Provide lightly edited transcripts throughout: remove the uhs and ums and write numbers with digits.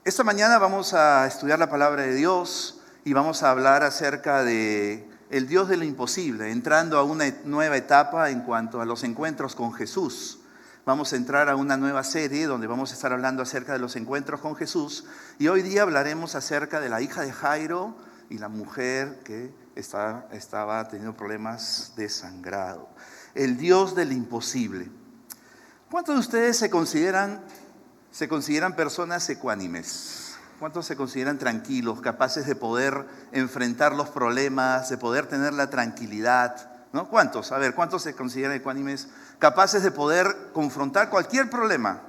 Esta mañana vamos a estudiar la palabra de Dios y vamos a hablar acerca de el Dios de lo imposible, entrando a una nueva etapa en cuanto a los encuentros con Jesús. Vamos a entrar a una nueva serie donde vamos a estar hablando acerca de los encuentros con Jesús y hoy día hablaremos acerca de la hija de Jairo y la mujer que estaba teniendo problemas de sangrado. El Dios del imposible. ¿Cuántos de ustedes se consideran personas ecuánimes? ¿Cuántos se consideran tranquilos, capaces de poder enfrentar los problemas, de poder tener la tranquilidad? ¿No? ¿Cuántos? A ver, ¿cuántos se consideran ecuánimes, capaces de poder confrontar cualquier problema?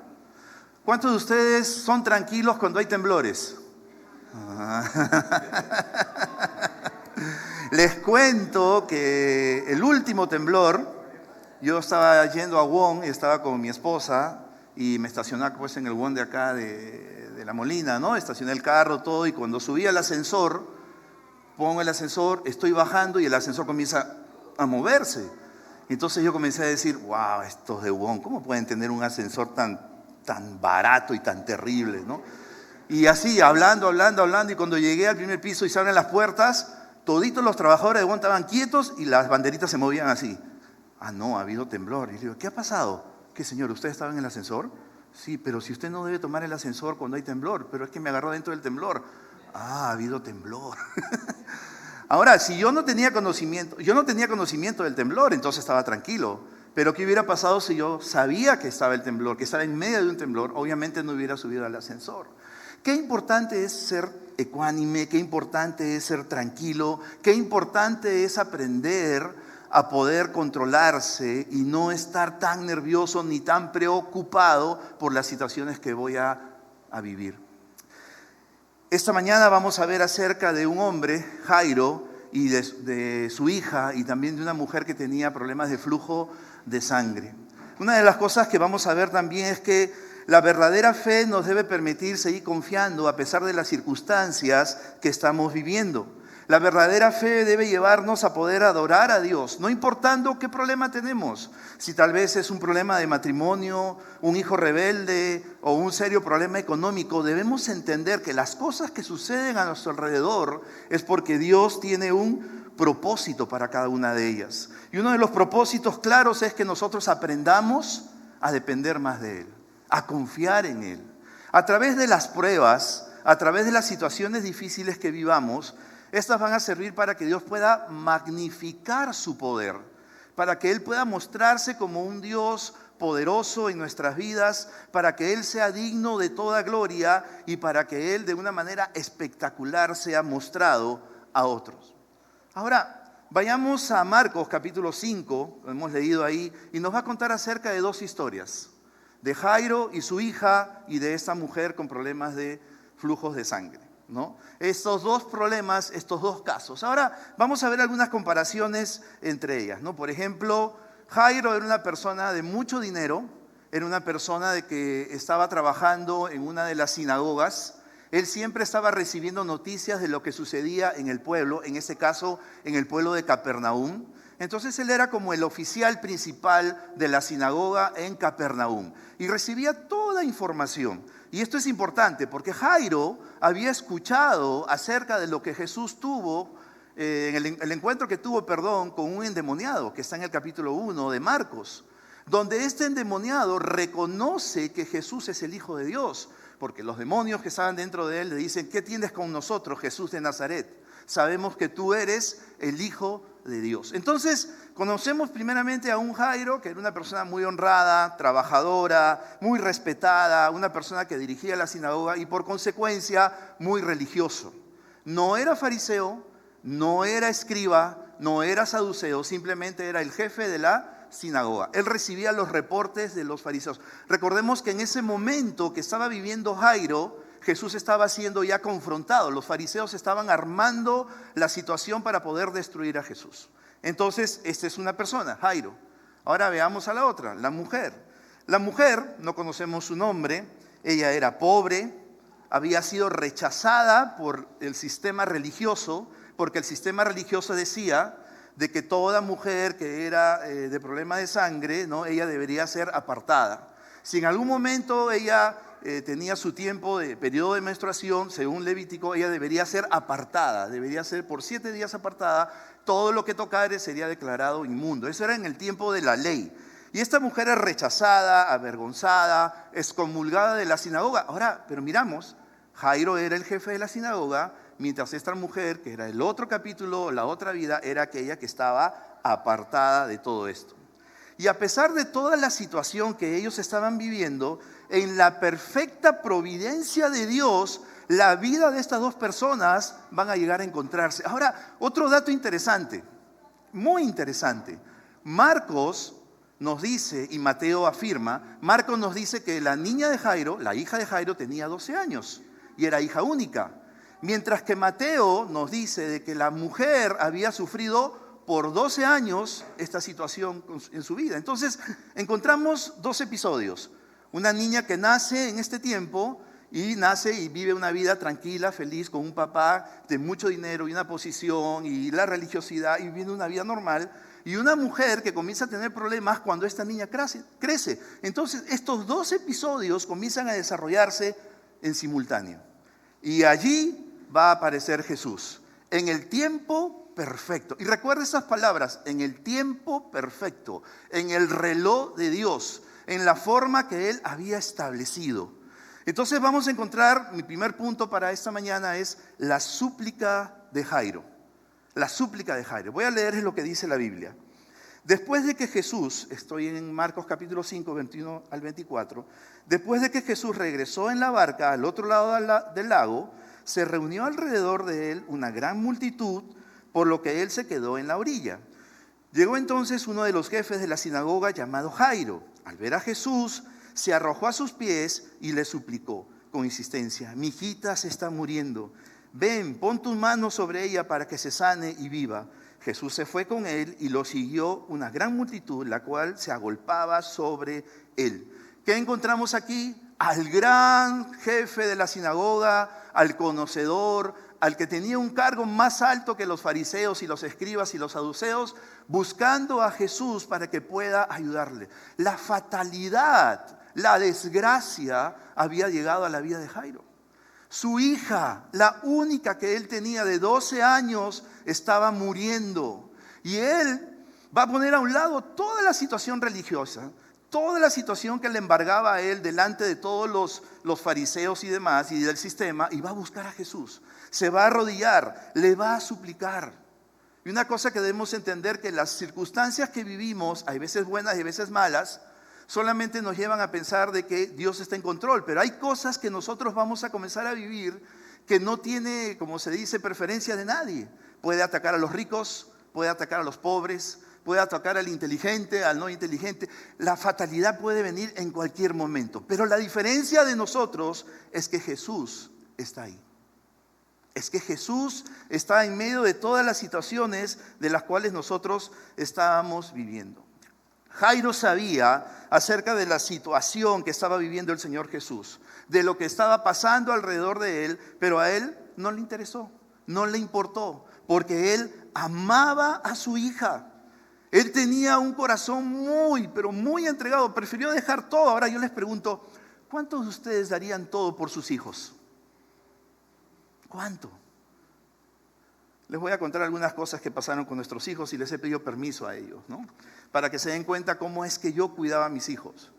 ¿Cuántos de ustedes son tranquilos cuando hay temblores? Les cuento que el último temblor, yo estaba yendo a Won y estaba con mi esposa y me estacioné pues en el Won de acá de La Molina, ¿no? Estacioné el carro, todo, y cuando subí al ascensor, pongo el ascensor, estoy bajando y el ascensor comienza a moverse. Entonces yo comencé a decir, wow, estos de Won, ¿cómo pueden tener un ascensor tan barato y tan terrible, ¿no? Y así, hablando, y cuando llegué al primer piso y se abren las puertas, toditos los trabajadores de Won estaban quietos y las banderitas se movían así. Ah, no, ha habido temblor. Y le digo, ¿qué ha pasado? ¿Qué, señor, usted estaba en el ascensor? Sí, pero si usted no debe tomar el ascensor cuando hay temblor, pero es que me agarró dentro del temblor. Ah, ha habido temblor. Ahora, si yo no tenía conocimiento del temblor, entonces estaba tranquilo. Pero ¿qué hubiera pasado si yo sabía que estaba el temblor, que estaba en medio de un temblor? Obviamente no hubiera subido al ascensor. Qué importante es ser ecuánime, qué importante es ser tranquilo, qué importante es aprender a poder controlarse y no estar tan nervioso ni tan preocupado por las situaciones que voy a vivir. Esta mañana vamos a ver acerca de un hombre, Jairo, y de su hija, y también de una mujer que tenía problemas de flujo de sangre. Una de las cosas que vamos a ver también es que la verdadera fe nos debe permitir seguir confiando a pesar de las circunstancias que estamos viviendo. La verdadera fe debe llevarnos a poder adorar a Dios, no importando qué problema tenemos. Si tal vez es un problema de matrimonio, un hijo rebelde o un serio problema económico, debemos entender que las cosas que suceden a nuestro alrededor es porque Dios tiene un propósito para cada una de ellas. Y uno de los propósitos claros es que nosotros aprendamos a depender más de Él, a confiar en Él. A través de las pruebas, a través de las situaciones difíciles que vivamos, estas van a servir para que Dios pueda magnificar su poder, para que Él pueda mostrarse como un Dios poderoso en nuestras vidas, para que Él sea digno de toda gloria y para que Él de una manera espectacular sea mostrado a otros. Ahora, vayamos a Marcos capítulo 5, lo hemos leído ahí, y nos va a contar acerca de dos historias, de Jairo y su hija y de esta mujer con problemas de flujos de sangre, ¿no? Estos dos problemas, estos dos casos. Ahora vamos a ver algunas comparaciones entre ellas, ¿no? Por ejemplo, Jairo era una persona de mucho dinero, era una persona de que estaba trabajando en una de las sinagogas. Él siempre estaba recibiendo noticias de lo que sucedía en el pueblo, en este caso en el pueblo de Capernaum. Entonces él era como el oficial principal de la sinagoga en Capernaum y recibía toda información. Y esto es importante porque Jairo había escuchado acerca de lo que Jesús tuvo, el encuentro que tuvo, con un endemoniado, que está en el capítulo 1 de Marcos, donde este endemoniado reconoce que Jesús es el Hijo de Dios, porque los demonios que estaban dentro de él le dicen, ¿qué tienes con nosotros, Jesús de Nazaret? Sabemos que tú eres el Hijo de Dios. Entonces, conocemos primeramente a un Jairo, que era una persona muy honrada, trabajadora, muy respetada, una persona que dirigía la sinagoga y por consecuencia muy religioso. No era fariseo, no era escriba, no era saduceo, simplemente era el jefe de la sinagoga. Él recibía los reportes de los fariseos. Recordemos que en ese momento que estaba viviendo Jairo, Jesús estaba siendo ya confrontado. Los fariseos estaban armando la situación para poder destruir a Jesús. Entonces, esta es una persona, Jairo. Ahora veamos a la otra, la mujer. La mujer, no conocemos su nombre, ella era pobre, había sido rechazada por el sistema religioso, porque el sistema religioso decía de que toda mujer que era de problema de sangre, ¿no? Ella debería ser apartada. Si en algún momento ella tenía su tiempo de periodo de menstruación, según Levítico, ella debería ser apartada, debería ser por 7 días apartada, todo lo que tocare sería declarado inmundo. Eso era en el tiempo de la ley. Y esta mujer es rechazada, avergonzada, excomulgada de la sinagoga. Ahora, pero miramos, Jairo era el jefe de la sinagoga, mientras esta mujer, que era el otro capítulo, la otra vida, era aquella que estaba apartada de todo esto. Y a pesar de toda la situación que ellos estaban viviendo, en la perfecta providencia de Dios, la vida de estas dos personas van a llegar a encontrarse. Ahora, otro dato interesante, muy interesante. Marcos nos dice, y Mateo afirma, Marcos nos dice que la niña de Jairo, la hija de Jairo, tenía 12 años y era hija única. Mientras que Mateo nos dice de que la mujer había sufrido por 12 años esta situación en su vida. Entonces, encontramos 2 episodios. Una niña que nace en este tiempo y nace y vive una vida tranquila, feliz, con un papá de mucho dinero y una posición y la religiosidad y viviendo una vida normal. Y una mujer que comienza a tener problemas cuando esta niña crece. Entonces, estos 2 episodios comienzan a desarrollarse en simultáneo. Y allí va a aparecer Jesús, en el tiempo perfecto. Y recuerda esas palabras, en el tiempo perfecto, en el reloj de Dios, en la forma que Él había establecido. Entonces vamos a encontrar, mi primer punto para esta mañana es la súplica de Jairo. La súplica de Jairo. Voy a leerles lo que dice la Biblia. Después de que Jesús, estoy en Marcos capítulo 5, 21 al 24, después de que Jesús regresó en la barca al otro lado del lago, se reunió alrededor de él una gran multitud, por lo que él se quedó en la orilla. Llegó entonces uno de los jefes de la sinagoga llamado Jairo. Al ver a Jesús, se arrojó a sus pies y le suplicó con insistencia: mi hijita se está muriendo. Ven, pon tus manos sobre ella para que se sane y viva. Jesús se fue con él y lo siguió una gran multitud, la cual se agolpaba sobre él. ¿Qué encontramos aquí? Al gran jefe de la sinagoga, al conocedor, al que tenía un cargo más alto que los fariseos y los escribas y los saduceos, buscando a Jesús para que pueda ayudarle. La fatalidad, la desgracia había llegado a la vida de Jairo. Su hija, la única que él tenía de 12 años, estaba muriendo. Y él va a poner a un lado toda la situación religiosa, toda la situación que le embargaba a él delante de todos los fariseos y demás y del sistema, y va a buscar a Jesús. Se va a arrodillar, le va a suplicar. Y una cosa que debemos entender, que las circunstancias que vivimos, hay veces buenas y a veces malas, solamente nos llevan a pensar de que Dios está en control, pero hay cosas que nosotros vamos a comenzar a vivir que no tiene, como se dice, preferencia de nadie. Puede atacar a los ricos, puede atacar a los pobres, puede atacar al inteligente, al no inteligente. La fatalidad puede venir en cualquier momento, pero la diferencia de nosotros es que Jesús está ahí. Es que Jesús está en medio de todas las situaciones de las cuales nosotros estábamos viviendo. Jairo sabía acerca de la situación que estaba viviendo el Señor Jesús, de lo que estaba pasando alrededor de él, pero a él no le interesó, no le importó, porque él amaba a su hija. Él tenía un corazón muy, pero muy entregado, prefirió dejar todo. Ahora yo les pregunto, ¿cuántos de ustedes darían todo por sus hijos? ¿Cuánto? Les voy a contar algunas cosas que pasaron con nuestros hijos y les he pedido permiso a ellos, ¿no? Para que se den cuenta cómo es que yo cuidaba a mis hijos.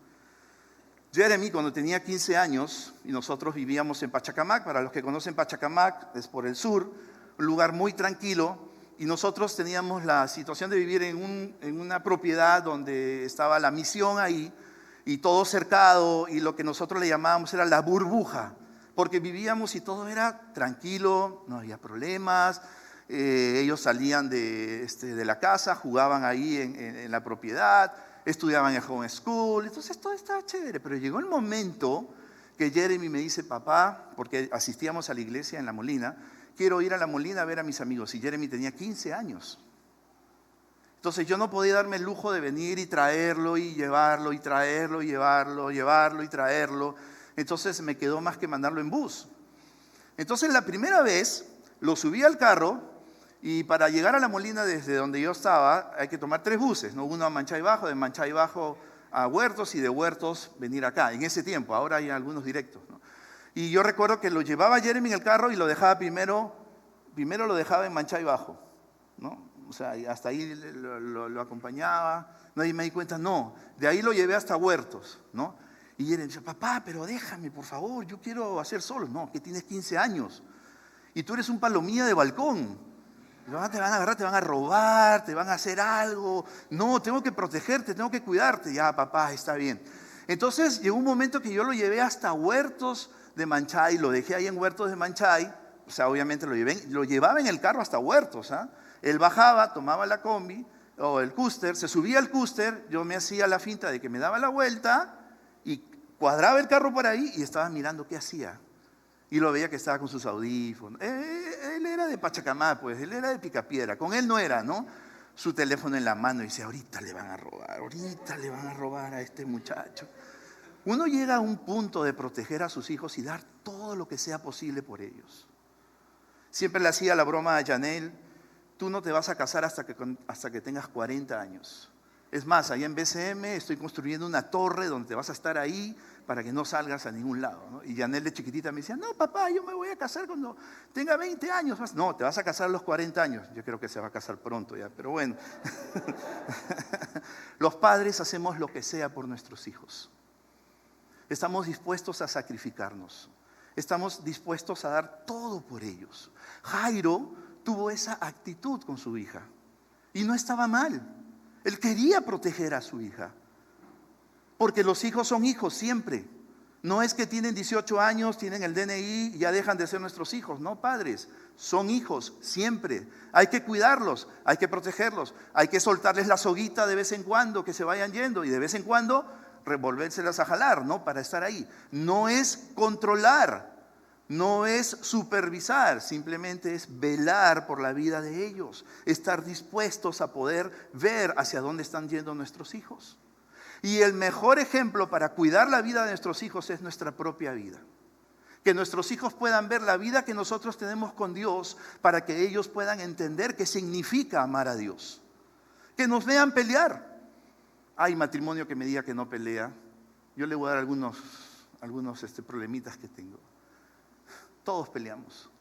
Jeremy, cuando tenía 15 años, y nosotros vivíamos en Pachacamac, para los que conocen Pachacamac, es por el sur, un lugar muy tranquilo, y nosotros teníamos la situación de vivir en una propiedad donde estaba la misión ahí, y todo cercado, y lo que nosotros le llamábamos era la burbuja, porque vivíamos y todo era tranquilo, no había problemas. Ellos salían de la casa, jugaban ahí en la propiedad, estudiaban en home school, entonces todo estaba chévere. Pero llegó el momento que Jeremy me dice: papá, porque asistíamos a la iglesia en La Molina, quiero ir a La Molina a ver a mis amigos. Y Jeremy tenía 15 años. Entonces yo no podía darme el lujo de venir y traerlo y llevarlo y traerlo y llevarlo y traerlo. Entonces me quedó más que mandarlo en bus. Entonces la primera vez lo subí al carro. Y para llegar a La Molina desde donde yo estaba hay que tomar 3 buses, ¿no? Uno a Manchay Bajo, de Manchay Bajo a Huertos y de Huertos venir acá, en ese tiempo. Ahora hay algunos directos, ¿no? Y yo recuerdo que lo llevaba Jeremy en el carro y lo dejaba primero lo dejaba en Manchay Bajo, ¿no? O sea, hasta ahí lo acompañaba, no, y me di cuenta, no, de ahí lo llevé hasta Huertos, ¿no? Y Jeremy decía, papá, pero déjame, por favor, yo quiero hacer solo. No, que tienes 15 años y tú eres un palomilla de balcón. Te van a agarrar, te van a robar, te van a hacer algo. No, tengo que protegerte, tengo que cuidarte. Ya, papá, está bien. Entonces llegó un momento que yo lo llevé hasta Huertos de Manchay, lo dejé ahí en Huertos de Manchay. O sea, obviamente lo llevaba en el carro hasta Huertos, ¿ah? Él bajaba, tomaba la combi o el cúster, se subía al cúster, yo me hacía la finta de que me daba la vuelta y cuadraba el carro por ahí y estaba mirando qué hacía. Y lo veía que estaba con sus audífonos. Él era de Pachacamá, pues, él era de Picapiedra. Con él no era, ¿no? Su teléfono en la mano y dice, ahorita le van a robar a este muchacho. Uno llega a un punto de proteger a sus hijos y dar todo lo que sea posible por ellos. Siempre le hacía la broma a Janelle, tú no te vas a casar hasta que tengas 40 años. Es más, ahí en BCM estoy construyendo una torre donde te vas a estar ahí para que no salgas a ningún lado, ¿no? Y Janelle de chiquitita me decía, no papá, yo me voy a casar cuando tenga 20 años. No, te vas a casar a los 40 años. Yo creo que se va a casar pronto ya, pero bueno. Los padres hacemos lo que sea por nuestros hijos. Estamos dispuestos a sacrificarnos. Estamos dispuestos a dar todo por ellos. Jairo tuvo esa actitud con su hija y no estaba mal. Él quería proteger a su hija. Porque los hijos son hijos siempre. No es que tienen 18 años, tienen el DNI y ya dejan de ser nuestros hijos. No, padres, son hijos siempre. Hay que cuidarlos, hay que protegerlos. Hay que soltarles la soguita de vez en cuando, que se vayan yendo. Y de vez en cuando revolvérselas a jalar, ¿no? Para estar ahí. No es controlar, no es supervisar. Simplemente es velar por la vida de ellos. Estar dispuestos a poder ver hacia dónde están yendo nuestros hijos. Y el mejor ejemplo para cuidar la vida de nuestros hijos es nuestra propia vida. Que nuestros hijos puedan ver la vida que nosotros tenemos con Dios para que ellos puedan entender qué significa amar a Dios. Que nos vean pelear. Hay matrimonio que me diga que no pelea. Yo le voy a dar algunos problemitas que tengo. Todos peleamos,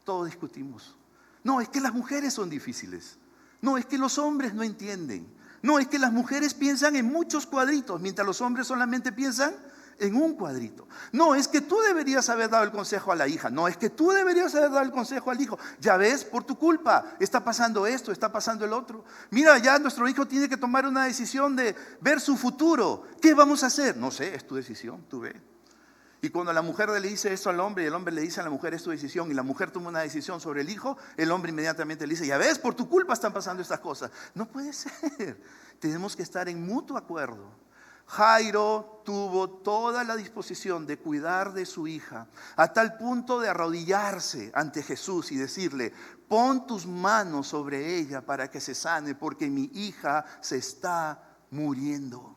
todos discutimos. No, es que las mujeres son difíciles. No, es que los hombres no entienden. No, es que las mujeres piensan en muchos cuadritos, mientras los hombres solamente piensan en un cuadrito. No, es que tú deberías haber dado el consejo a la hija. No, es que tú deberías haber dado el consejo al hijo. Ya ves, por tu culpa, está pasando esto, está pasando el otro. Mira, ya nuestro hijo tiene que tomar una decisión de ver su futuro. ¿Qué vamos a hacer? No sé, es tu decisión, tú ve. Y cuando la mujer le dice eso al hombre y el hombre le dice a la mujer es tu decisión y la mujer toma una decisión sobre el hijo, el hombre inmediatamente le dice, ya ves, por tu culpa están pasando estas cosas. No puede ser. Tenemos que estar en mutuo acuerdo. Jairo tuvo toda la disposición de cuidar de su hija, a tal punto de arrodillarse ante Jesús y decirle, pon tus manos sobre ella para que se sane, porque mi hija se está muriendo.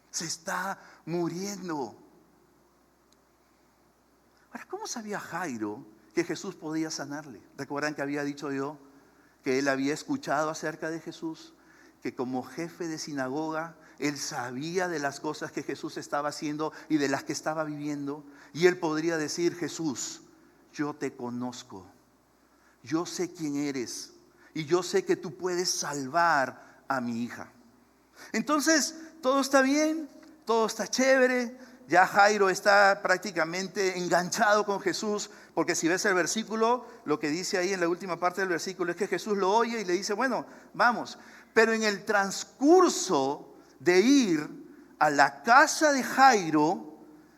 Se está muriendo. Ahora, ¿cómo sabía Jairo que Jesús podía sanarle? ¿Recuerdan que había dicho yo que él había escuchado acerca de Jesús? Que como jefe de sinagoga, él sabía de las cosas que Jesús estaba haciendo y de las que estaba viviendo. Y él podría decir, Jesús, yo te conozco, yo sé quién eres y yo sé que tú puedes salvar a mi hija. Entonces, todo está bien, todo está chévere. Ya Jairo está prácticamente enganchado con Jesús, porque si ves el versículo, lo que dice ahí en la última parte del versículo es que Jesús lo oye y le dice, bueno, vamos. Pero en el transcurso de ir a la casa de Jairo,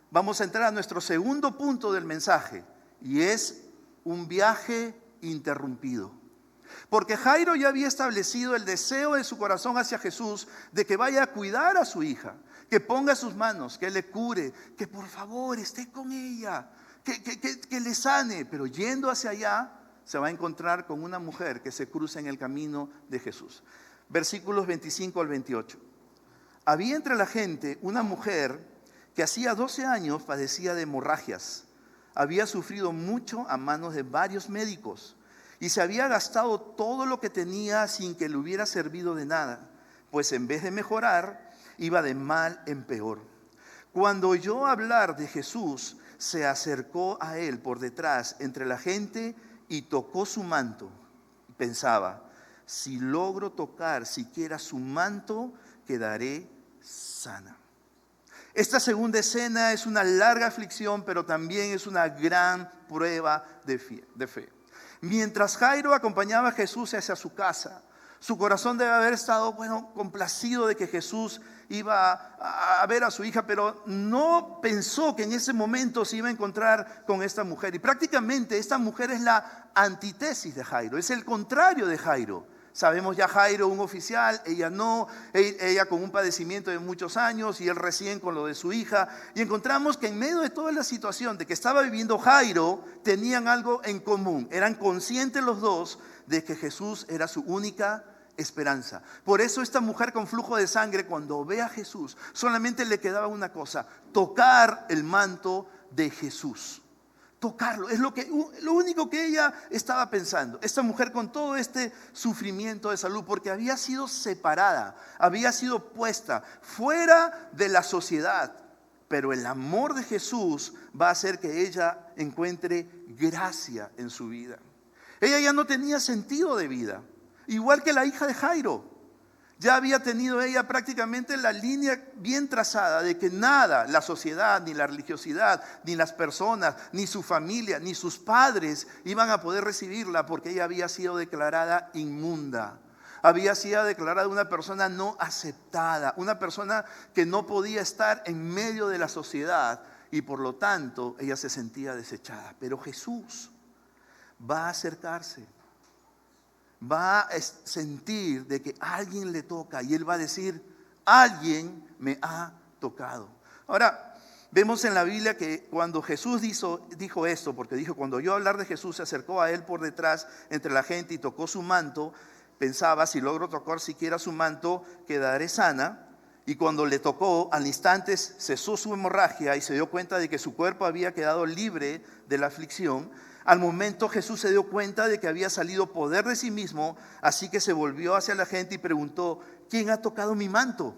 vamos a entrar a nuestro segundo punto del mensaje, y es un viaje interrumpido. Porque Jairo ya había establecido el deseo de su corazón hacia Jesús de que vaya a cuidar a su hija, que ponga sus manos, que le cure, que por favor esté con ella, que le sane. Pero yendo hacia allá se va a encontrar con una mujer que se cruza en el camino de Jesús. Versículos 25 al 28. Había entre la gente una mujer que hacía 12 años padecía de hemorragias. Había sufrido mucho a manos de varios médicos y se había gastado todo lo que tenía sin que le hubiera servido de nada, pues en vez de mejorar, iba de mal en peor. Cuando oyó hablar de Jesús, se acercó a él por detrás entre la gente y tocó su manto. Pensaba, si logro tocar siquiera su manto, quedaré sana. Esta segunda escena es una larga aflicción, pero también es una gran prueba de fe. Mientras Jairo acompañaba a Jesús hacia su casa, su corazón debe haber estado, complacido de que Jesús iba a ver a su hija, pero no pensó que en ese momento se iba a encontrar con esta mujer. Y prácticamente esta mujer es la antítesis de Jairo, es el contrario de Jairo. Sabemos ya Jairo, un oficial, ella no, ella con un padecimiento de muchos años y él recién con lo de su hija. Y encontramos que en medio de toda la situación de que estaba viviendo Jairo, tenían algo en común. Eran conscientes los dos de que Jesús era su única esperanza. Por eso esta mujer con flujo de sangre, cuando ve a Jesús, solamente le quedaba una cosa: tocar el manto de Jesús. Tocarlo, es lo único que ella estaba pensando. Esta mujer con todo este sufrimiento de salud, porque había sido separada, había sido puesta fuera de la sociedad, pero el amor de Jesús va a hacer que ella encuentre gracia en su vida. Ella ya no tenía sentido de vida, igual que la hija de Jairo. Ya había tenido ella prácticamente la línea bien trazada de que nada, la sociedad, ni la religiosidad, ni las personas, ni su familia, ni sus padres iban a poder recibirla, porque ella había sido declarada inmunda. Había sido declarada una persona no aceptada, una persona que no podía estar en medio de la sociedad, y por lo tanto ella se sentía desechada. Pero Jesús va a acercarse, va a sentir de que alguien le toca y él va a decir: alguien me ha tocado. Ahora, vemos en la Biblia que cuando Jesús dijo esto, porque dijo, cuando oyó hablar de Jesús, se acercó a él por detrás entre la gente y tocó su manto. Pensaba, si logro tocar siquiera su manto, quedaré sana. Y cuando le tocó, al instante cesó su hemorragia y se dio cuenta de que su cuerpo había quedado libre de la aflicción. Al momento Jesús se dio cuenta de que había salido poder de sí mismo, así que se volvió hacia la gente y preguntó: ¿quién ha tocado mi manto?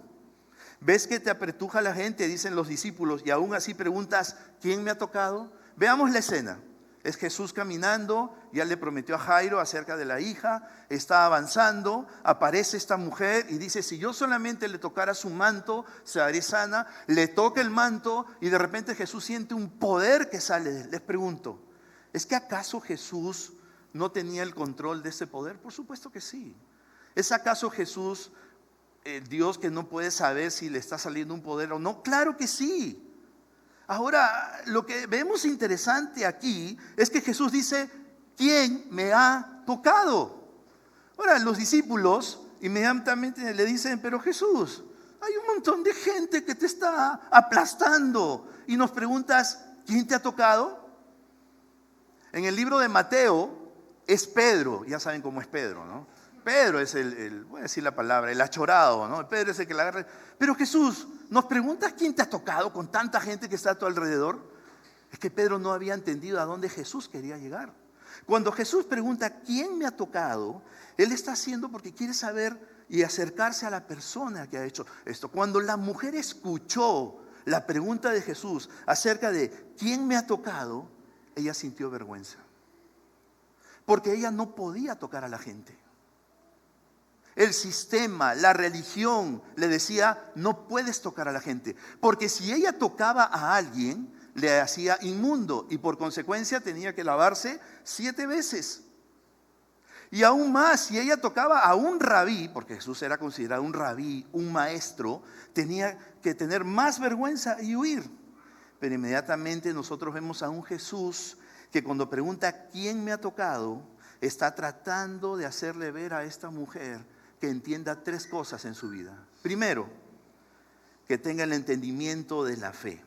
¿Ves que te apretuja la gente?, dicen los discípulos, y aún así preguntas: ¿quién me ha tocado? Veamos la escena. Es Jesús caminando, ya le prometió a Jairo acerca de la hija, está avanzando, aparece esta mujer y dice: si yo solamente le tocara su manto, se haré sana. Le toca el manto y de repente Jesús siente un poder que sale de él. Les pregunto, ¿es que acaso Jesús no tenía el control de ese poder? Por supuesto que sí. ¿Es acaso Jesús Dios que no puede saber si le está saliendo un poder o no? Claro que sí. Ahora, lo que vemos interesante aquí es que Jesús dice: ¿quién me ha tocado? Ahora, los discípulos inmediatamente le dicen: pero Jesús, hay un montón de gente que te está aplastando y nos preguntas: ¿quién te ha tocado? En el libro de Mateo es Pedro, ya saben cómo es Pedro, ¿no? Pedro es voy a decir la palabra, el achorado, ¿no? Pedro es el que la agarra. Pero Jesús, ¿nos preguntas quién te ha tocado con tanta gente que está a tu alrededor? Es que Pedro no había entendido a dónde Jesús quería llegar. Cuando Jesús pregunta: ¿quién me ha tocado?, él está haciendo porque quiere saber y acercarse a la persona que ha hecho esto. Cuando la mujer escuchó la pregunta de Jesús acerca de ¿quién me ha tocado?, ella sintió vergüenza, porque ella no podía tocar a la gente. El sistema, la religión le decía: no puedes tocar a la gente, porque si ella tocaba a alguien, le hacía inmundo y por consecuencia tenía que lavarse 7 veces. Y aún más, si ella tocaba a un rabí, porque Jesús era considerado un rabí, un maestro, tenía que tener más vergüenza y huir. Pero inmediatamente nosotros vemos a un Jesús que cuando pregunta: ¿quién me ha tocado?, está tratando de hacerle ver a esta mujer que entienda 3 cosas en su vida. Primero, que tenga el entendimiento de la fe.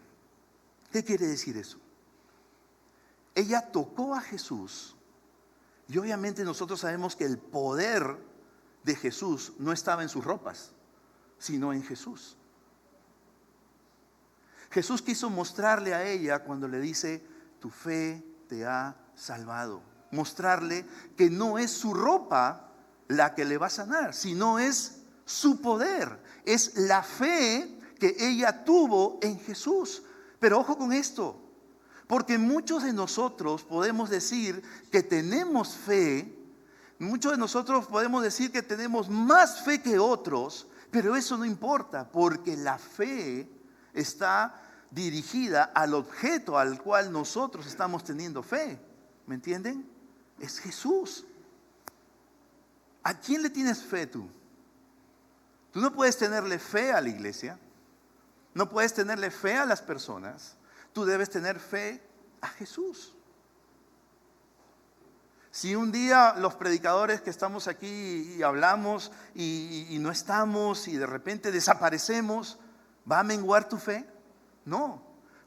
¿Qué quiere decir eso? Ella tocó a Jesús y obviamente nosotros sabemos que el poder de Jesús no estaba en sus ropas, sino en Jesús. Jesús quiso mostrarle a ella cuando le dice: tu fe te ha salvado. Mostrarle que no es su ropa la que le va a sanar, sino es su poder, es la fe que ella tuvo en Jesús. Pero ojo con esto, porque muchos de nosotros podemos decir que tenemos fe, muchos de nosotros podemos decir que tenemos más fe que otros, pero eso no importa, porque la fe está dirigida al objeto al cual nosotros estamos teniendo fe. ¿Me entienden? Es Jesús. ¿A quién le tienes fe tú? Tú no puedes tenerle fe a la iglesia, no puedes tenerle fe a las personas, tú debes tener fe a Jesús. Si un día los predicadores que estamos aquí y hablamos y no estamos y de repente desaparecemos, ¿va a menguar tu fe? No,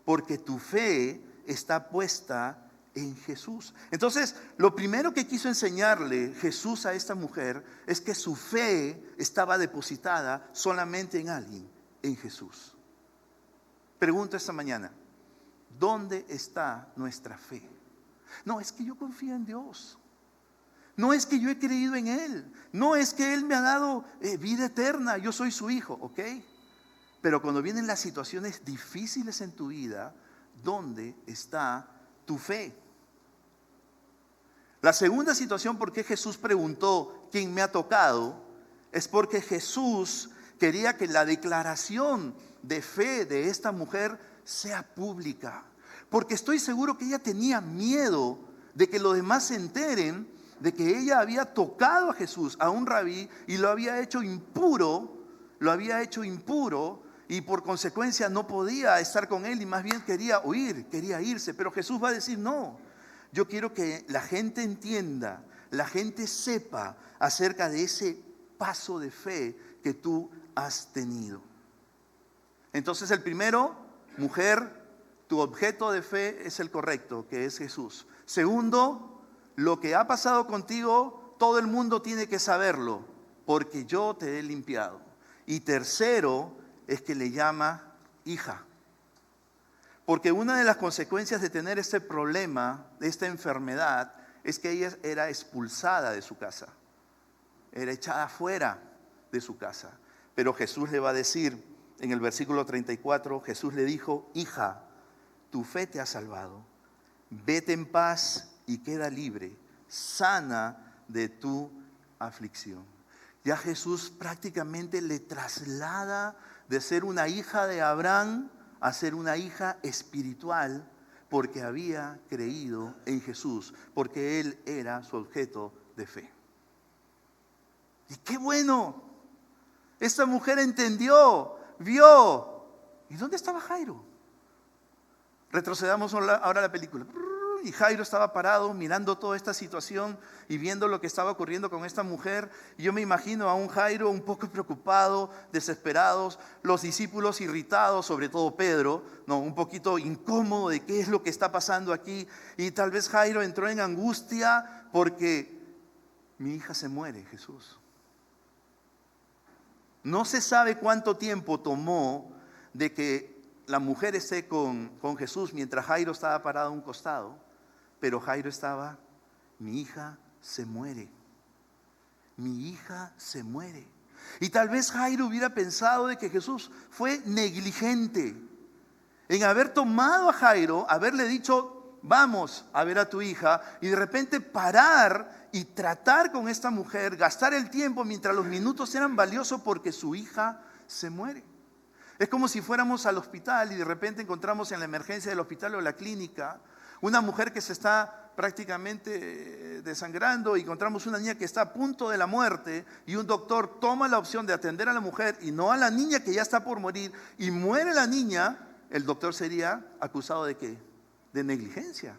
porque tu fe está puesta en Jesús. Entonces, lo primero que quiso enseñarle Jesús a esta mujer es que su fe estaba depositada solamente en alguien, en Jesús. Pregunto esta mañana, ¿dónde está nuestra fe? No, es que yo confío en Dios. No es que yo he creído en Él. No es que Él me ha dado vida eterna. Yo soy su hijo, ¿ok? Pero cuando vienen las situaciones difíciles en tu vida, ¿dónde está tu fe? La segunda situación por qué Jesús preguntó ¿quién me ha tocado? Es porque Jesús quería que la declaración de fe de esta mujer sea pública. Porque estoy seguro que ella tenía miedo de que los demás se enteren de que ella había tocado a Jesús, a un rabí, y lo había hecho impuro, y por consecuencia no podía estar con él y más bien quería huir, quería irse. Pero Jesús va a decir, no, yo quiero que la gente entienda, la gente sepa acerca de ese paso de fe que tú has tenido. Entonces el primero, mujer, tu objeto de fe es el correcto, que es Jesús. Segundo, lo que ha pasado contigo, todo el mundo tiene que saberlo, porque yo te he limpiado. Y tercero, es que le llama hija. Porque una de las consecuencias de tener este problema, de esta enfermedad, es que ella era expulsada de su casa. Era echada fuera de su casa. Pero Jesús le va a decir, en el versículo 34, Jesús le dijo, hija, tu fe te ha salvado. Vete en paz y queda libre, sana de tu aflicción. Ya Jesús prácticamente le traslada de ser una hija de Abraham a ser una hija espiritual, porque había creído en Jesús, porque Él era su objeto de fe. Y qué bueno, esta mujer entendió, vio. ¿Y dónde estaba Jairo? Retrocedamos ahora a la película. Y Jairo estaba parado mirando toda esta situación y viendo lo que estaba ocurriendo con esta mujer. Y yo me imagino a un Jairo un poco preocupado, desesperados, los discípulos irritados, sobre todo Pedro, un poquito incómodo de qué es lo que está pasando aquí. Y tal vez Jairo entró en angustia porque mi hija se muere, Jesús. No se sabe cuánto tiempo tomó de que la mujer esté con Jesús mientras Jairo estaba parado a un costado. Pero Jairo estaba, mi hija se muere. Mi hija se muere. Y tal vez Jairo hubiera pensado de que Jesús fue negligente en haber tomado a Jairo, haberle dicho, vamos a ver a tu hija, y de repente parar y tratar con esta mujer, gastar el tiempo mientras los minutos eran valiosos porque su hija se muere. Es como si fuéramos al hospital y de repente encontramos en la emergencia del hospital o la clínica una mujer que se está prácticamente desangrando y encontramos una niña que está a punto de la muerte y un doctor toma la opción de atender a la mujer y no a la niña que ya está por morir y muere la niña. El doctor sería acusado ¿de qué? De negligencia,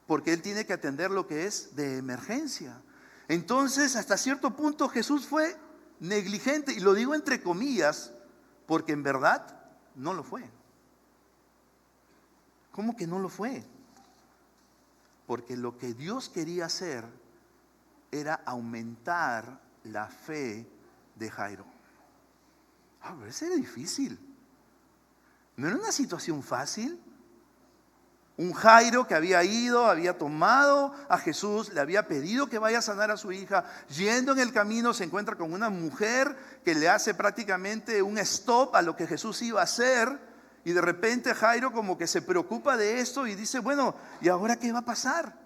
porque él tiene que atender lo que es de emergencia. Entonces, hasta cierto punto Jesús fue negligente, y lo digo entre comillas, porque en verdad no lo fue. ¿Cómo que no lo fue? Porque lo que Dios quería hacer era aumentar la fe de Jairo. Pero eso era difícil. No era una situación fácil. Un Jairo que había ido, había tomado a Jesús, le había pedido que vaya a sanar a su hija. Yendo en el camino se encuentra con una mujer que le hace prácticamente un stop a lo que Jesús iba a hacer. Y de repente Jairo como que se preocupa de esto y dice, bueno, ¿y ahora qué va a pasar?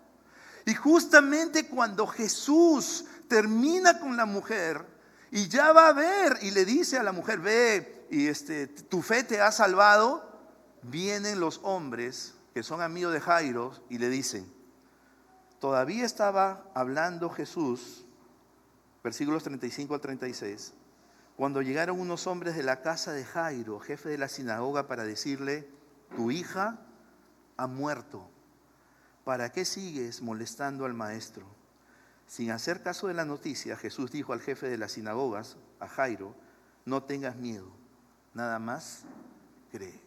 Y justamente cuando Jesús termina con la mujer y ya va a ver y le dice a la mujer, ve, y tu fe te ha salvado, vienen los hombres que son amigos de Jairo y le dicen, todavía estaba hablando Jesús, versículos 35 al 36, cuando llegaron unos hombres de la casa de Jairo, jefe de la sinagoga, para decirle, tu hija ha muerto, ¿para qué sigues molestando al maestro? Sin hacer caso de la noticia, Jesús dijo al jefe de las sinagogas, a Jairo, no tengas miedo, nada más cree.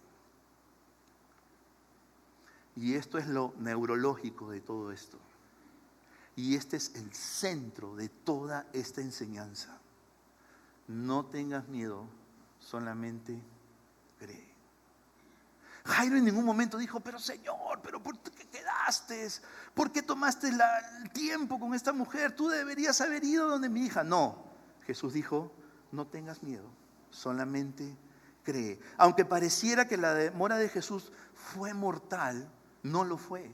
Y esto es lo neurológico de todo esto. Y este es el centro de toda esta enseñanza. No tengas miedo, solamente cree. Jairo en ningún momento dijo, pero Señor, ¿pero por qué quedaste? ¿Por qué tomaste el tiempo con esta mujer? Tú deberías haber ido donde mi hija. No, Jesús dijo, no tengas miedo, solamente cree. Aunque pareciera que la demora de Jesús fue mortal, no lo fue.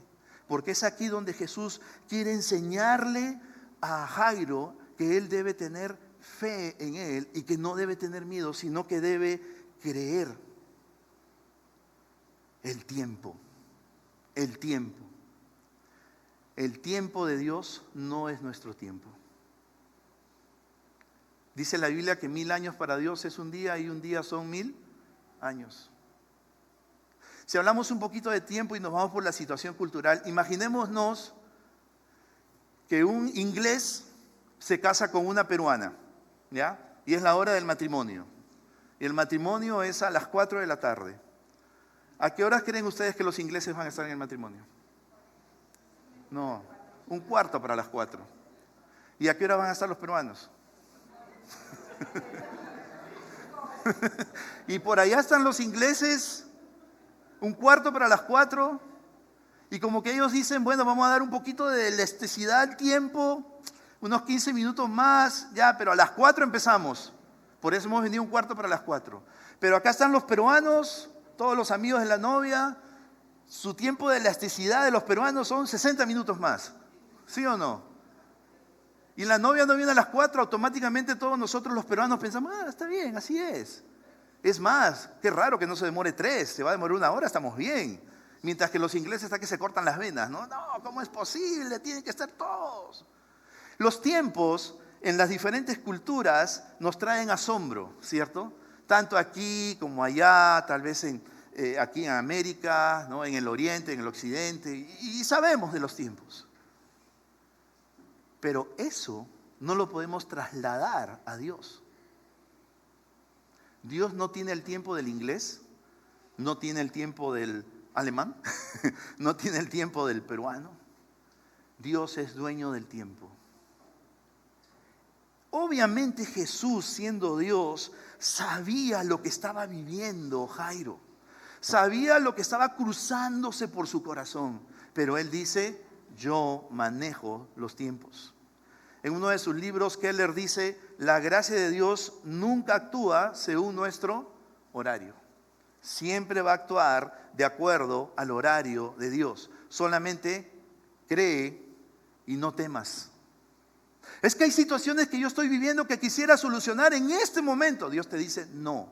Porque es aquí donde Jesús quiere enseñarle a Jairo que él debe tener fe en él y que no debe tener miedo, sino que debe creer. El tiempo de Dios no es nuestro tiempo. Dice la Biblia que 1000 años para Dios es un día y un día son 1000 años. Si hablamos un poquito de tiempo y nos vamos por la situación cultural, imaginémonos que un inglés se casa con una peruana, ¿ya? Y es la hora del matrimonio. Y el matrimonio es a las 4 de la tarde. ¿A qué horas creen ustedes que los ingleses van a estar en el matrimonio? No, 1/4 para las 4. ¿Y a qué hora van a estar los peruanos? Y por allá están los ingleses, 1/4 para las 4. Y como que ellos dicen, bueno, vamos a dar un poquito de elasticidad al tiempo, unos 15 minutos más, ya, pero a las 4 empezamos. Por eso hemos venido 1/4 para las 4. Pero acá están los peruanos, todos los amigos de la novia. Su tiempo de elasticidad de los peruanos son 60 minutos más. ¿Sí o no? Y la novia no viene a las 4, automáticamente todos nosotros los peruanos pensamos, está bien, así es. Es más, qué raro que no se demore 3, se va a demorar 1 hora, estamos bien. Mientras que los ingleses hasta que se cortan las venas, ¿no? No, ¿cómo es posible? Tienen que estar todos. Los tiempos en las diferentes culturas nos traen asombro, ¿cierto? Tanto aquí como allá, tal vez aquí en América, ¿no? En el oriente, en el occidente, y sabemos de los tiempos. Pero eso no lo podemos trasladar a Dios. Dios no tiene el tiempo del inglés, no tiene el tiempo del alemán, no tiene el tiempo del peruano. Dios es dueño del tiempo. Obviamente Jesús, siendo Dios, sabía lo que estaba viviendo Jairo. Sabía lo que estaba cruzándose por su corazón. Pero él dice, yo manejo los tiempos. En uno de sus libros, Keller dice, la gracia de Dios nunca actúa según nuestro horario. Siempre va a actuar de acuerdo al horario de Dios. Solamente cree y no temas. Es que hay situaciones que yo estoy viviendo que quisiera solucionar en este momento. Dios te dice, no,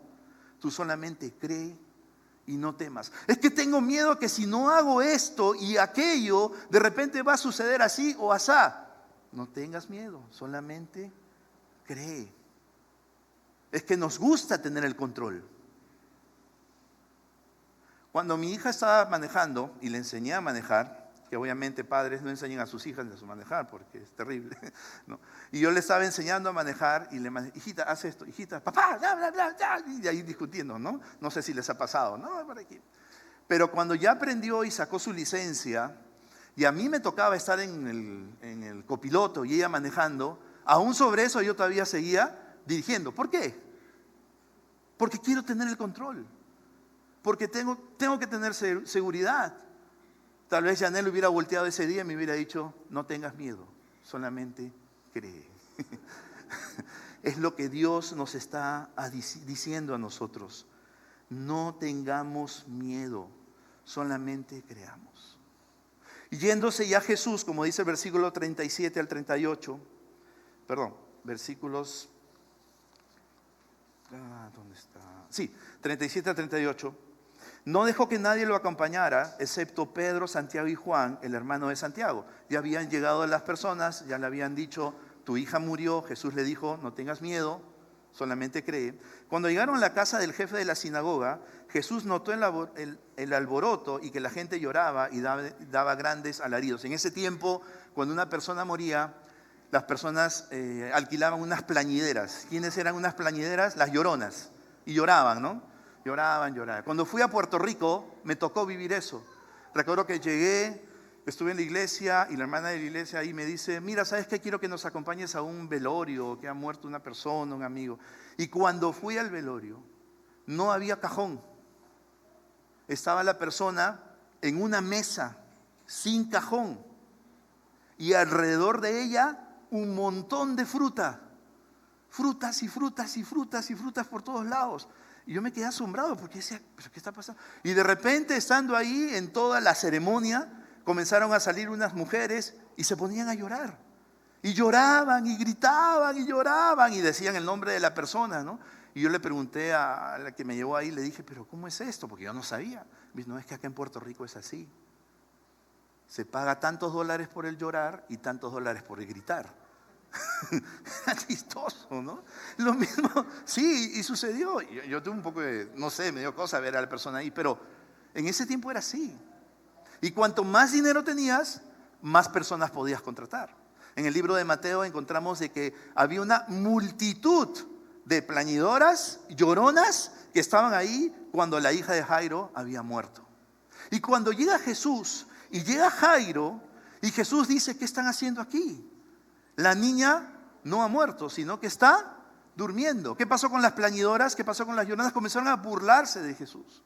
tú solamente cree y no temas. Es que tengo miedo que si no hago esto y aquello, de repente va a suceder así o asá. No tengas miedo, solamente cree. Es que nos gusta tener el control. Cuando mi hija estaba manejando y le enseñé a manejar, que obviamente padres no enseñan a sus hijas a manejar porque es terrible, ¿no? Y yo le estaba enseñando a manejar y le dije, hijita, haz esto, hijita, papá, bla, bla, bla, bla, y de ahí discutiendo, ¿no? No sé si les ha pasado, ¿no? Por aquí. Pero cuando ya aprendió y sacó su licencia, y a mí me tocaba estar en el copiloto y ella manejando, aún sobre eso yo todavía seguía dirigiendo. ¿Por qué? Porque quiero tener el control. Porque tengo que tener seguridad. Tal vez Janel hubiera volteado ese día y me hubiera dicho, no tengas miedo, solamente cree. Es lo que Dios nos está diciendo a nosotros. No tengamos miedo, solamente creamos. Y yéndose ya Jesús, como dice el versículo 37 al 38, versículos, ¿dónde está? Sí, 37 al 38. No dejó que nadie lo acompañara, excepto Pedro, Santiago y Juan, el hermano de Santiago. Ya habían llegado las personas, ya le habían dicho, tu hija murió. Jesús le dijo, no tengas miedo, solamente cree. Cuando llegaron a la casa del jefe de la sinagoga, Jesús notó el alboroto y que la gente lloraba y daba grandes alaridos. En ese tiempo, cuando una persona moría, las personas alquilaban unas plañideras. ¿Quiénes eran unas plañideras? Las lloronas. Y lloraban, ¿no? Lloraban. Cuando fui a Puerto Rico, me tocó vivir eso. Recuerdo que llegué, estuve en la iglesia y la hermana de la iglesia ahí me dice, mira, ¿sabes qué? Quiero que nos acompañes a un velorio, que ha muerto una persona, un amigo. Y cuando fui al velorio, no había cajón. Estaba la persona en una mesa, sin cajón. Y alrededor de ella, un montón de fruta. Frutas y frutas y frutas y frutas por todos lados. Y yo me quedé asombrado porque decía, ¿pero qué está pasando? Y de repente, estando ahí en toda la ceremonia, comenzaron a salir unas mujeres y se ponían a llorar. Y lloraban y gritaban y lloraban y decían el nombre de la persona, ¿no? Y yo le pregunté a la que me llevó ahí, le dije, ¿pero cómo es esto? Porque yo no sabía. Me dice, no, es que acá en Puerto Rico es así. Se paga tantos dólares por el llorar y tantos dólares por el gritar. Era chistoso, ¿no? Lo mismo, sí, y sucedió. Yo tuve un poco de, no sé, me dio cosa ver a la persona ahí, pero en ese tiempo era así. Y cuanto más dinero tenías, más personas podías contratar. En el libro de Mateo encontramos de que había una multitud de plañidoras, lloronas, que estaban ahí cuando la hija de Jairo había muerto. Y cuando llega Jesús y llega Jairo, y Jesús dice, ¿qué están haciendo aquí? La niña no ha muerto, sino que está durmiendo. ¿Qué pasó con las plañidoras? ¿Qué pasó con las lloronas? Comenzaron a burlarse de Jesús.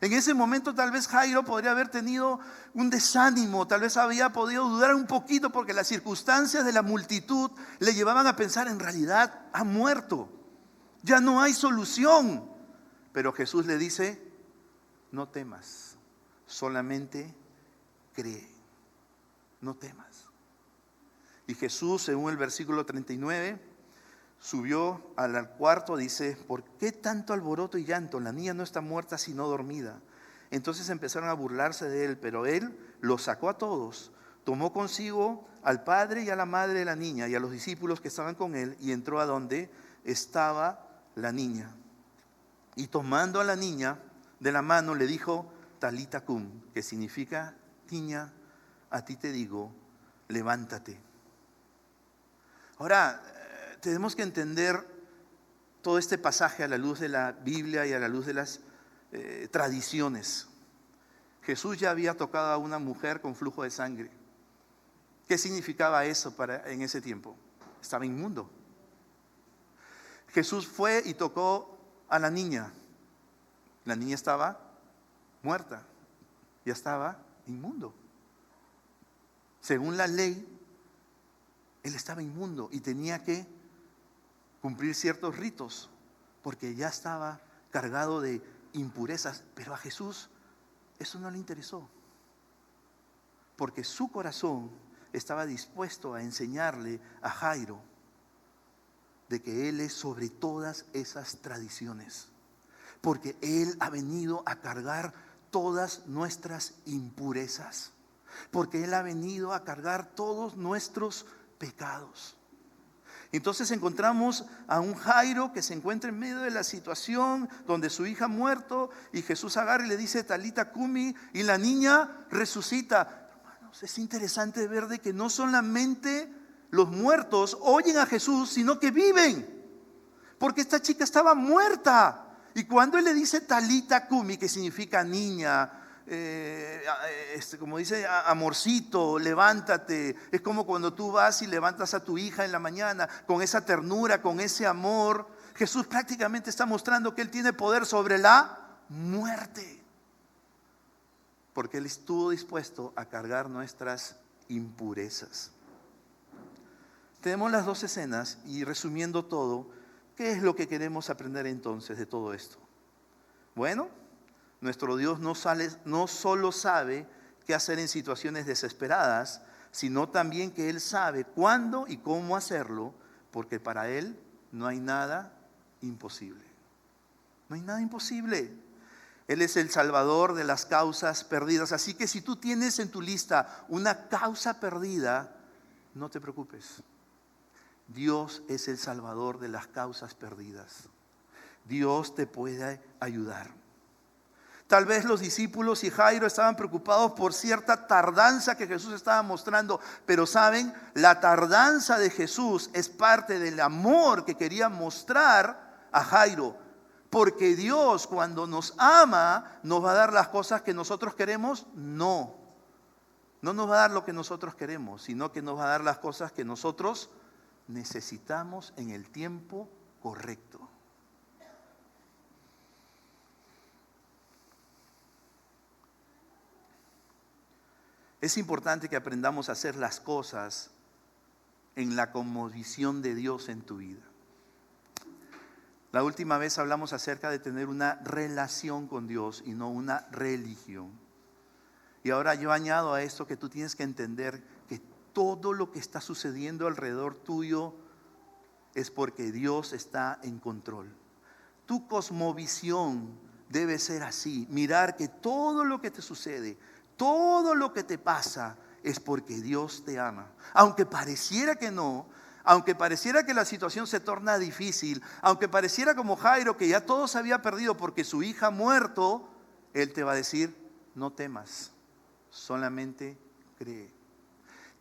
En ese momento tal vez Jairo podría haber tenido un desánimo, tal vez había podido dudar un poquito porque las circunstancias de la multitud le llevaban a pensar, en realidad ha muerto, ya no hay solución. Pero Jesús le dice, no temas, solamente cree, no temas. Y Jesús, según el versículo 39, subió al cuarto, dice, ¿por qué tanto alboroto y llanto? La niña no está muerta sino dormida. Entonces empezaron a burlarse de él, pero él los sacó a todos, tomó consigo al padre y a la madre de la niña y a los discípulos que estaban con él y entró a donde estaba la niña. Y tomando a la niña de la mano le dijo, Talita cum, que significa, niña, a ti te digo, levántate. Ahora, tenemos que entender todo este pasaje a la luz de la Biblia y a la luz de las tradiciones. Jesús ya había tocado a una mujer con flujo de sangre. ¿Qué significaba eso en ese tiempo? Estaba inmundo. Jesús fue y tocó a la niña. La niña estaba muerta, ya estaba inmundo. Según la ley, él estaba inmundo y tenía que cumplir ciertos ritos porque ya estaba cargado de impurezas. Pero a Jesús eso no le interesó, porque su corazón estaba dispuesto a enseñarle a Jairo de que Él es sobre todas esas tradiciones, porque Él ha venido a cargar todas nuestras impurezas, porque Él ha venido a cargar todos nuestros pecados. Entonces encontramos a un Jairo que se encuentra en medio de la situación donde su hija ha muerto y Jesús agarra y le dice Talita cumi y la niña resucita. Hermanos, es interesante ver de que no solamente los muertos oyen a Jesús, sino que viven, porque esta chica estaba muerta y cuando él le dice Talita cumi, que significa niña, como dice amorcito, levántate, es como cuando tú vas y levantas a tu hija en la mañana con esa ternura, con ese amor. Jesús prácticamente está mostrando que Él tiene poder sobre la muerte. porque Él estuvo dispuesto a cargar nuestras impurezas. Tenemos las dos escenas y resumiendo todo, ¿qué es lo que queremos aprender entonces de todo esto? Bueno, nuestro Dios no solo sabe qué hacer en situaciones desesperadas, sino también que Él sabe cuándo y cómo hacerlo, porque para Él no hay nada imposible. No hay nada imposible. Él es el salvador de las causas perdidas. Así que si tú tienes en tu lista una causa perdida, no te preocupes. Dios es el salvador de las causas perdidas. Dios te puede ayudar. Tal vez los discípulos y Jairo estaban preocupados por cierta tardanza que Jesús estaba mostrando, pero saben, la tardanza de Jesús es parte del amor que quería mostrar a Jairo. Porque Dios, cuando nos ama, nos va a dar las cosas que nosotros queremos. No nos va a dar lo que nosotros queremos, sino que nos va a dar las cosas que nosotros necesitamos en el tiempo correcto. Es importante que aprendamos a hacer las cosas en la cosmovisión de Dios en tu vida. La última vez hablamos acerca de tener una relación con Dios y no una religión. Y ahora yo añado a esto que tú tienes que entender que todo lo que está sucediendo alrededor tuyo es porque Dios está en control. Tu cosmovisión debe ser así, mirar que todo lo que te sucede, todo lo que te pasa es porque Dios te ama. Aunque pareciera que no, aunque pareciera que la situación se torna difícil, aunque pareciera como Jairo que ya todo se había perdido porque su hija ha muerto, Él te va a decir, no temas, solamente cree.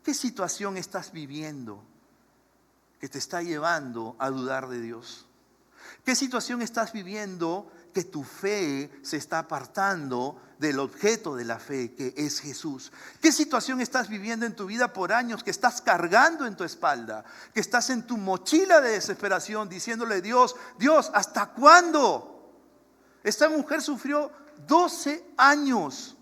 ¿Qué situación estás viviendo que te está llevando a dudar de Dios? ¿Qué situación estás viviendo que tu fe se está apartando del objeto de la fe, que es Jesús? ¿Qué situación estás viviendo en tu vida por años que estás cargando en tu espalda? Que estás en tu mochila de desesperación diciéndole, Dios, ¿hasta cuándo? Esta mujer sufrió 12 años.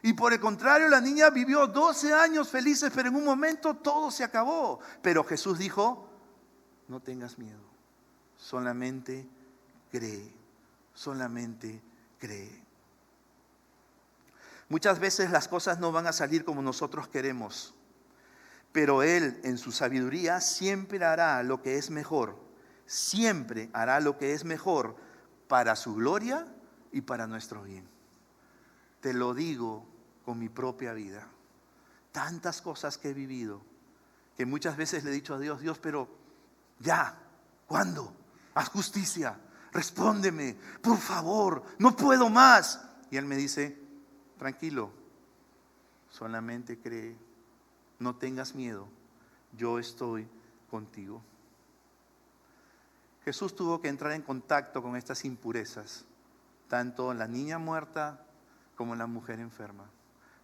Y por el contrario, la niña vivió 12 años felices, pero en un momento todo se acabó. Pero Jesús dijo, no tengas miedo, solamente cree, solamente cree. Muchas veces las cosas no van a salir como nosotros queremos, pero Él en su sabiduría siempre hará lo que es mejor, siempre hará lo que es mejor para su gloria y para nuestro bien. Te lo digo con mi propia vida. Tantas cosas que he vivido, que muchas veces le he dicho a Dios, Dios, pero ya, ¿cuándo? Haz justicia, respóndeme, por favor, no puedo más. Y Él me dice, tranquilo, solamente cree, no tengas miedo, yo estoy contigo. Jesús tuvo que entrar en contacto con estas impurezas, tanto la niña muerta como la mujer enferma,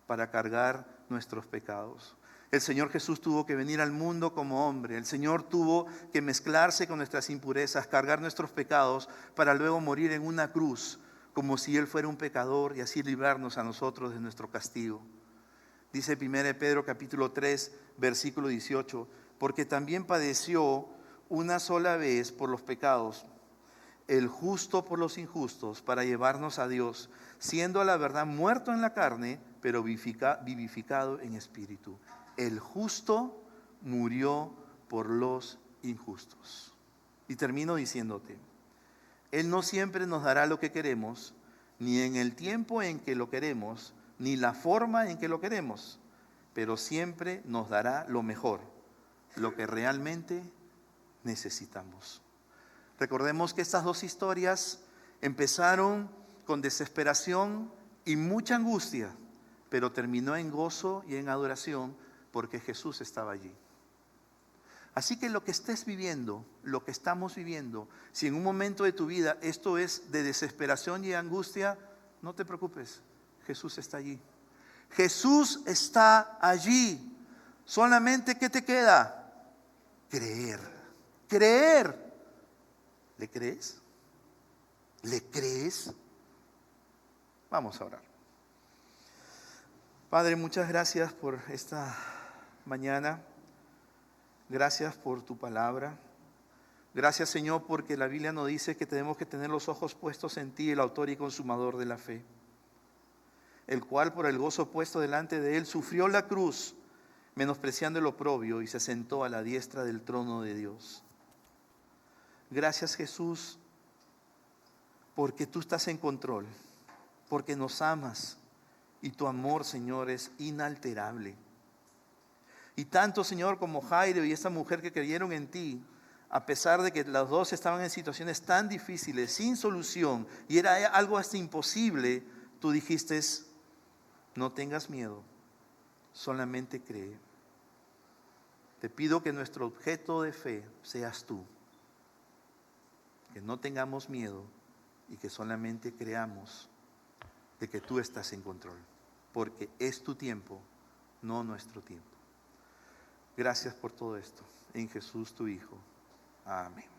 para cargar nuestros pecados. El Señor Jesús tuvo que venir al mundo como hombre. El Señor tuvo que mezclarse con nuestras impurezas, cargar nuestros pecados, para luego morir en una cruz, como si Él fuera un pecador y así librarnos a nosotros de nuestro castigo. Dice 1 Pedro capítulo 3, versículo 18, porque también padeció una sola vez por los pecados, el justo por los injustos, para llevarnos a Dios, siendo a la verdad muerto en la carne, pero vivificado en espíritu. El justo murió por los injustos. Y termino diciéndote, Él no siempre nos dará lo que queremos, ni en el tiempo en que lo queremos, ni la forma en que lo queremos, pero siempre nos dará lo mejor, lo que realmente necesitamos. Recordemos que estas dos historias empezaron con desesperación y mucha angustia, pero terminó en gozo y en adoración porque Jesús estaba allí. Así que lo que estés viviendo, lo que estamos viviendo, si en un momento de tu vida esto es de desesperación y angustia, no te preocupes, Jesús está allí. Jesús está allí. Solamente, ¿qué te queda? Creer. Creer. ¿Le crees? ¿Le crees? Vamos a orar. Padre, muchas gracias por esta mañana. Gracias por tu palabra. Gracias, Señor, porque la Biblia nos dice que tenemos que tener los ojos puestos en ti, el autor y consumador de la fe, el cual por el gozo puesto delante de él sufrió la cruz, menospreciando el oprobio, y se sentó a la diestra del trono de Dios. Gracias, Jesús, porque tú estás en control, porque nos amas y tu amor, Señor, es inalterable. Y tanto, Señor, como Jairo y esta mujer que creyeron en ti, a pesar de que los dos estaban en situaciones tan difíciles, sin solución, y era algo hasta imposible, tú dijiste: no tengas miedo, solamente cree. Te pido que nuestro objeto de fe seas tú, que no tengamos miedo y que solamente creamos de que tú estás en control, porque es tu tiempo, no nuestro tiempo. Gracias por todo esto. En Jesús tu Hijo. Amén.